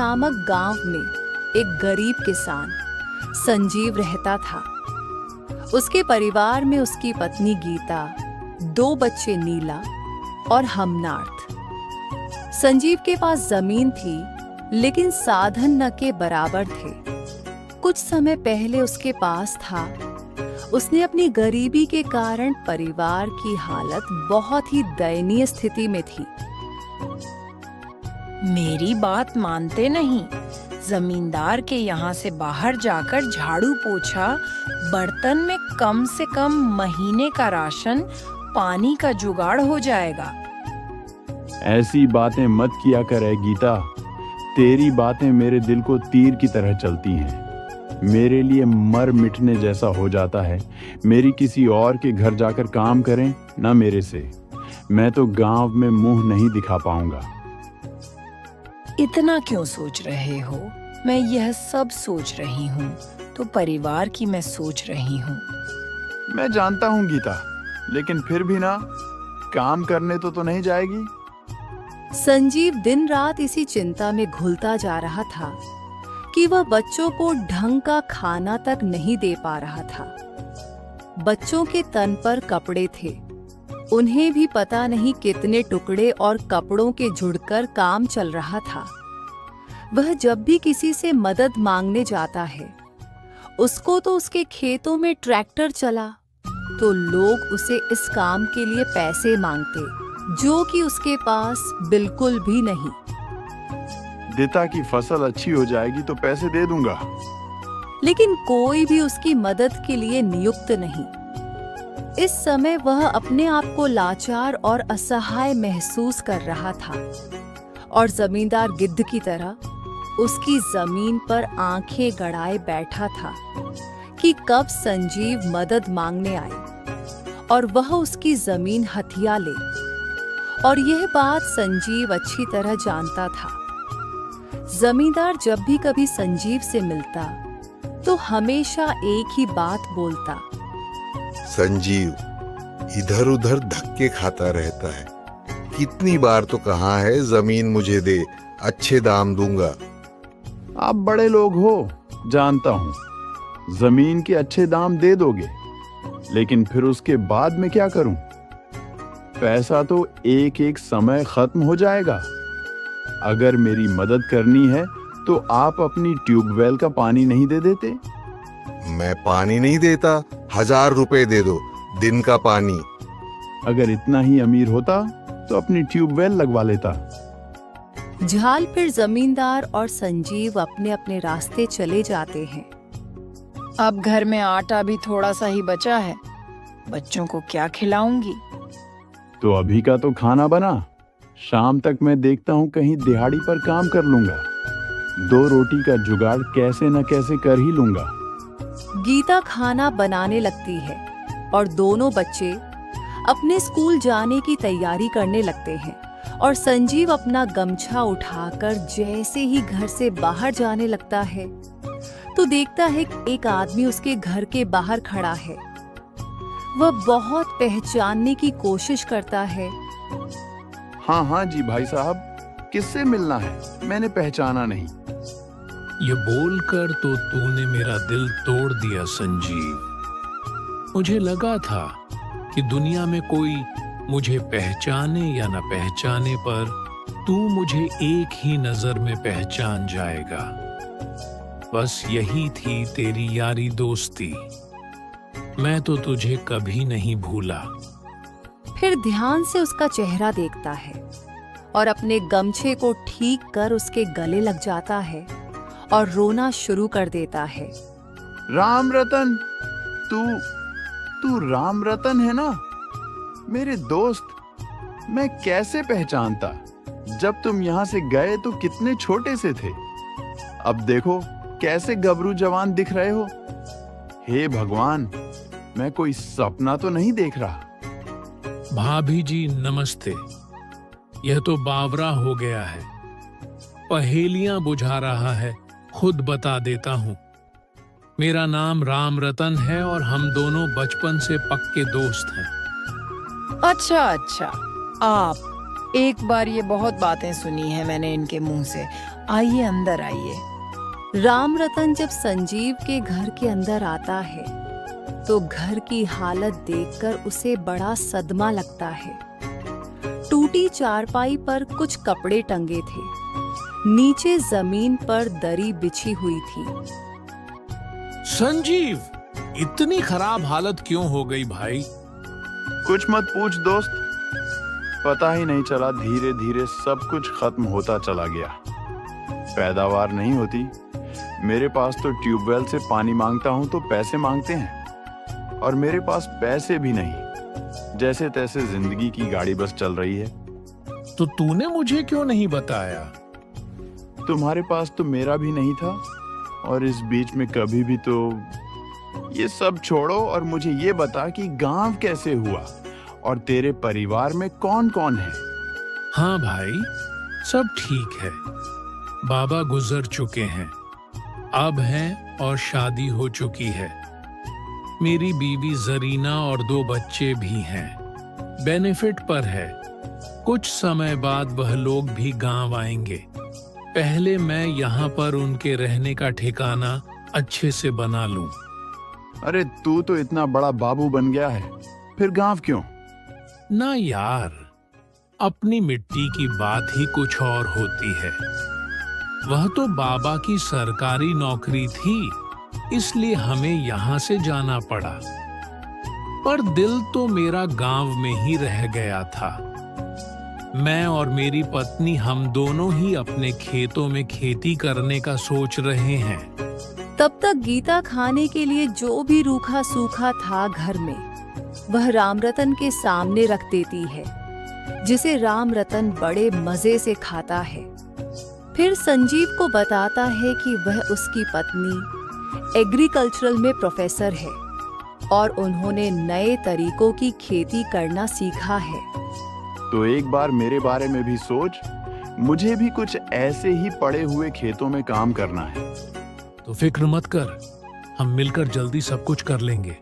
नामक गांव में एक गरीब किसान संजीव रहता था। उसके परिवार में उसकी पत्नी गीता, 2 बच्चे नीला और हमनार्थ। संजीव के पास जमीन थी, लेकिन साधन न के बराबर थे। कुछ समय पहले उसके पास था। उसने अपनी गरीबी के कारण परिवार की हालत बहुत ही दयनीय स्थिति में थी। मेरी बात मानते नहीं। जमींदार के यहाँ से बाहर जाकर झाड़ू पोछा, बर्तन में कम से कम महीने का राशन, पानी का जुगाड़ हो जाएगा। ऐसी बातें मत किया करे गीता। तेरी बातें मेरे दिल को तीर की तरह चलती हैं। मेरे लिए मर मिटने जैसा हो जाता है। मेरी किसी और के घर जाकर काम करें, ना मेरे से। मैं तो गांव में मुंह नहीं दिखा पाऊंगा। इतना क्यों सोच रहे हो? मैं यह सब सोच रही हूँ तो परिवार की मैं सोच रही हूँ। मैं जानता हूँ गीता, लेकिन फिर भी ना, काम करने तो नहीं जाएगी? संजीव दिन रात इसी चिंता में घुलता जा रहा था कि वह बच्चों को ढंग का खाना तक नहीं दे पा रहा था। बच्चों के तन पर कपड़े थे। उन्हें भी पता नहीं कितने टुकड़े और कपड़ों के जुड़कर काम चल रहा था। वह जब भी किसी से मदद मांगने जाता है, उसको तो उसके खेतों में ट्रैक्टर चला, तो लोग उसे इस काम के लिए पैसे मांगते, जो कि उसके पास बिल्कुल भी नहीं। गीता की फसल अच्छी हो जाएगी तो पैसे दे दूंगा। लेकिन कोई भी उसकी मदद के लिए नियुक्त नहीं। इस समय वह अपने आप को लाचार और असहाय महसूस कर रहा था, और जमींदार गिद्ध की तरह उसकी जमीन पर आंखें गड़ाए बैठा था कि कब संजीव मदद मांगने आए और वह उसकी जमीन हथिया ले। और यह बात संजीव अच्छी तरह जानता था। जमींदार जब भी कभी संजीव से मिलता तो हमेशा एक ही बात बोलता, संजीव इधर उधर धक्के खाता रहता है। कितनी बार तो कहा है जमीन मुझे दे, अच्छे दाम दूंगा। आप बड़े लोग हो, जानता हूँ। जमीन के अच्छे दाम दे दोगे, लेकिन फिर उसके बाद में क्या करूं? पैसा तो एक एक समय खत्म हो जाएगा। अगर मेरी मदद करनी है तो आप अपनी ट्यूबवेल का पानी नहीं दे देते? मैं पानी नहीं देता, 1000 रुपए दे दो, दिन का पानी। अगर इतना ही अमीर होता तो अपनी ट्यूबवेल लगवा लेता। झाल फिर जमींदार और संजीव अपने अपने रास्ते चले जाते हैं। अब घर में आटा भी थोड़ा सा ही बचा है। बच्चों को क्या खिलाऊंगी? तो अभी का तो खाना बना। शाम तक मैं देखता हूँ कहीं दिहाड़ी पर काम कर लूंगा। 2 रोटी का जुगाड़ कैसे न कैसे कर ही लूंगा। गीता खाना बनाने लगती है और दोनों बच्चे अपने स्कूल जाने की तैयारी करने लगते हैं। और संजीव अपना गमछा उठाकर जैसे ही घर से बाहर जाने लगता है, तो देखता है कि एक आदमी उसके घर के बाहर खड़ा है। वह बहुत पहचानने की कोशिश करता है। हाँ जी भाई साहब, किससे मिलना है? मैंने पहचाना नहीं। ये बोलकर तो तूने मेरा दिल तोड़ दिया संजीव। मुझे लगा था कि दुनिया में कोई मुझे पहचाने या न पहचाने पर तू मुझे एक ही नजर में पहचान जाएगा। बस यही थी तेरी यारी दोस्ती। मैं तो तुझे कभी नहीं भूला। फिर ध्यान से उसका चेहरा देखता है और अपने गमछे को ठीक कर उसके गले लग जाता है और रोना शुरू कर देता है। राम रतन, तू राम रतन है ना? मेरे दोस्त, मैं कैसे पहचानता? जब तुम यहाँ से गए तो कितने छोटे से थे। अब देखो कैसे गबरू जवान दिख रहे हो। हे भगवान, मैं कोई सपना तो नहीं देख रहा। भाभी जी नमस्ते। यह तो बावरा हो गया है, पहेलियां बुझा रहा है। खुद बता देता हूँ, मेरा नाम राम रतन है और हम दोनों बचपन से पक्के दोस्त हैं। अच्छा, आप एक बार ये बहुत बातें सुनी है मैंने इनके मुंह से। आइए अंदर आइए। राम रतन जब संजीव के घर के अंदर आता है तो घर की हालत देखकर उसे बड़ा सदमा लगता है। टूटी चारपाई पर कुछ कपड़े टंगे थे, नीचे जमीन पर दरी बिछी हुई थी। संजीव, इतनी खराब हालत क्यों हो गई भाई? कुछ मत पूछ दोस्त, पता ही नहीं चला, धीरे धीरे सब कुछ खत्म होता चला गया। पैदावार नहीं होती। मेरे पास तो ट्यूबवेल से पानी मांगता हूं तो पैसे मांगते हैं, और मेरे पास पैसे भी नहीं। जैसे तैसे जिंदगी की गाड़ी बस चल रही है। तो तूने मुझे क्यों नहीं बताया? तुम्हारे पास तो मेरा भी नहीं था, और इस बीच में कभी भी तो। ये सब छोड़ो और मुझे ये बता कि गांव कैसे हुआ और तेरे परिवार में कौन कौन है? हाँ भाई, सब ठीक है। बाबा गुजर चुके हैं, अब हैं और शादी हो चुकी है। मेरी बीवी जरीना और 2 बच्चे भी हैं। बेनिफिट पर है। कुछ समय बाद वह लोग भी गांव आएंगे। पहले मैं यहाँ पर उनके रहने का ठिकाना अच्छे से बना लूं। अरे तू तो इतना बड़ा बाबू बन गया है, फिर गांव क्यों? ना यार, अपनी मिट्टी की बात ही कुछ और होती है। वह तो बाबा की सरकारी नौकरी थी, इसलिए हमें यहाँ से जाना पड़ा। पर दिल तो मेरा गांव में ही रह गया था। मैं और मेरी पत्नी, हम दोनों ही अपने खेतों में खेती करने का सोच रहे हैं। तब तक गीता खाने के लिए जो भी रूखा सूखा था घर में, वह राम रतन के सामने रख देती है, जिसे राम रतन बड़े मजे से खाता है। फिर संजीव को बताता है कि वह उसकी पत्नी एग्रीकल्चरल में प्रोफेसर है और उन्होंने नए तरीकों की खेती करना सीखा है। तो एक बार मेरे बारे में भी सोच, मुझे भी कुछ ऐसे ही पड़े हुए खेतों में काम करना है। तो फिक्र मत कर, हम मिलकर जल्दी सब कुछ कर लेंगे।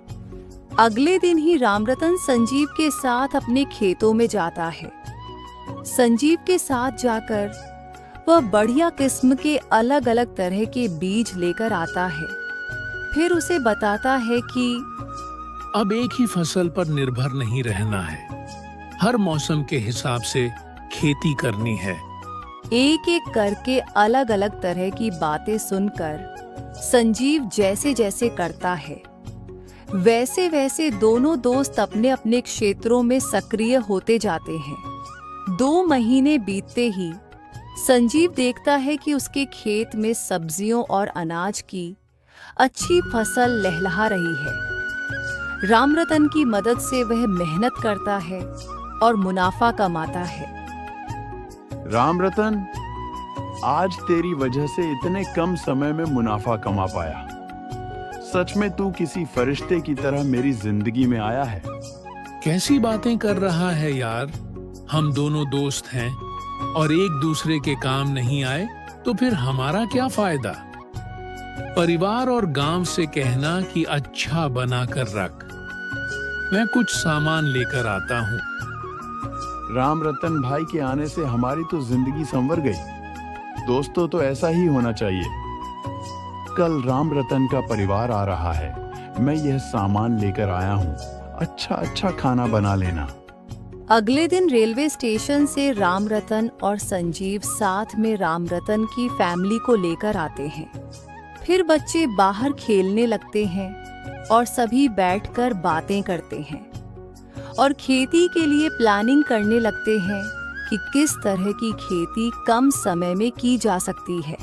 अगले दिन ही राम रतन संजीव के साथ अपने खेतों में जाता है। संजीव के साथ जाकर वह बढ़िया किस्म के अलग अलग तरह के बीज लेकर आता है। फिर उसे बताता है कि अब एक ही फसल पर निर्भर नहीं रहना है, हर मौसम के हिसाब से खेती करनी है। एक एक करके अलग अलग तरह की बातें सुनकर संजीव जैसे जैसे करता है, वैसे वैसे दोनों दोस्त अपने अपने क्षेत्रों में सक्रिय होते जाते हैं। 2 महीने बीतते ही संजीव देखता है कि उसके खेत में सब्जियों और अनाज की अच्छी फसल लहलहा रही है। राम रतन की मदद से वह मेहनत करता है और मुनाफा कमाता है। राम रतन, आज तेरी वजह से इतने कम समय में मुनाफा कमा पाया। सच में तू किसी फरिश्ते की तरह मेरी जिंदगी में आया है। कैसी बातें कर रहा है यार? हम दोनों दोस्त हैं और एक दूसरे के काम नहीं आए तो फिर हमारा क्या फायदा? परिवार और गांव से कहना कि अच्छा बना कर रख, मैं कुछ सामान लेकर आता हूँ। राम रतन भाई के आने से हमारी तो जिंदगी संवर गई। दोस्तों तो ऐसा ही होना चाहिए। कल राम रतन का परिवार आ रहा है, मैं यह सामान लेकर आया हूँ, अच्छा अच्छा खाना बना लेना। अगले दिन रेलवे स्टेशन से राम रतन और संजीव साथ में राम रतन की फैमिली को लेकर आते हैं। फिर बच्चे बाहर खेलने लगते हैं और सभी बैठकर बातें करते हैं और खेती के लिए प्लानिंग करने लगते हैं कि किस तरह की खेती कम समय में की जा सकती है।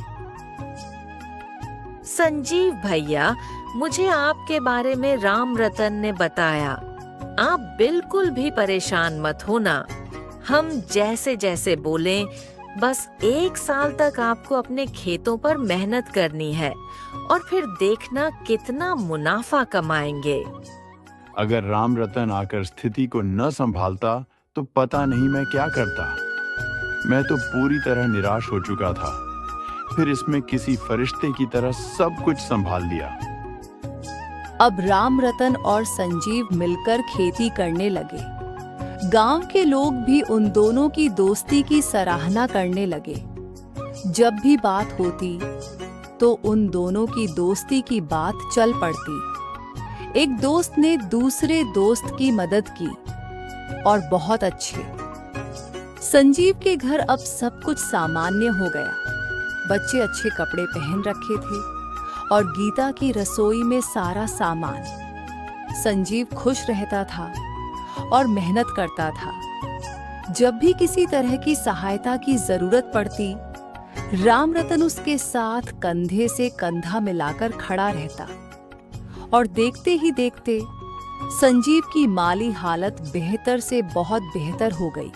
संजीव भैया, मुझे आपके बारे में राम रतन ने बताया। आप बिल्कुल भी परेशान मत होना। हम जैसे जैसे बोलें, बस 1 साल तक आपको अपने खेतों पर मेहनत करनी है और फिर देखना कितना मुनाफा कमाएंगे। अगर राम रतन आकर स्थिति को न संभालता तो पता नहीं मैं क्या करता। मैं तो पूरी तरह निराश हो चुका था। फिर इसमें किसी फरिश्ते की तरह सब कुछ संभाल लिया। अब राम रतन और संजीव मिलकर खेती करने लगे। गांव के लोग भी उन दोनों की दोस्ती की सराहना करने लगे। जब भी बात होती तो उन दोनों की दोस्ती की बात चल पड़ती। एक दोस्त ने दूसरे दोस्त की मदद की और बहुत अच्छे। संजीव के घर अब सब कुछ सामान्य हो गया। बच्चे अच्छे कपड़े पहन रखे थे और गीता की रसोई में सारा सामान। संजीव खुश रहता था और मेहनत करता था। जब भी किसी तरह की सहायता की जरूरत पड़ती, रामरतन उसके साथ कंधे से कंधा मिलाकर खड़ा रहता। और देखते ही देखते संजीव की माली हालत बेहतर से बहुत बेहतर हो गई।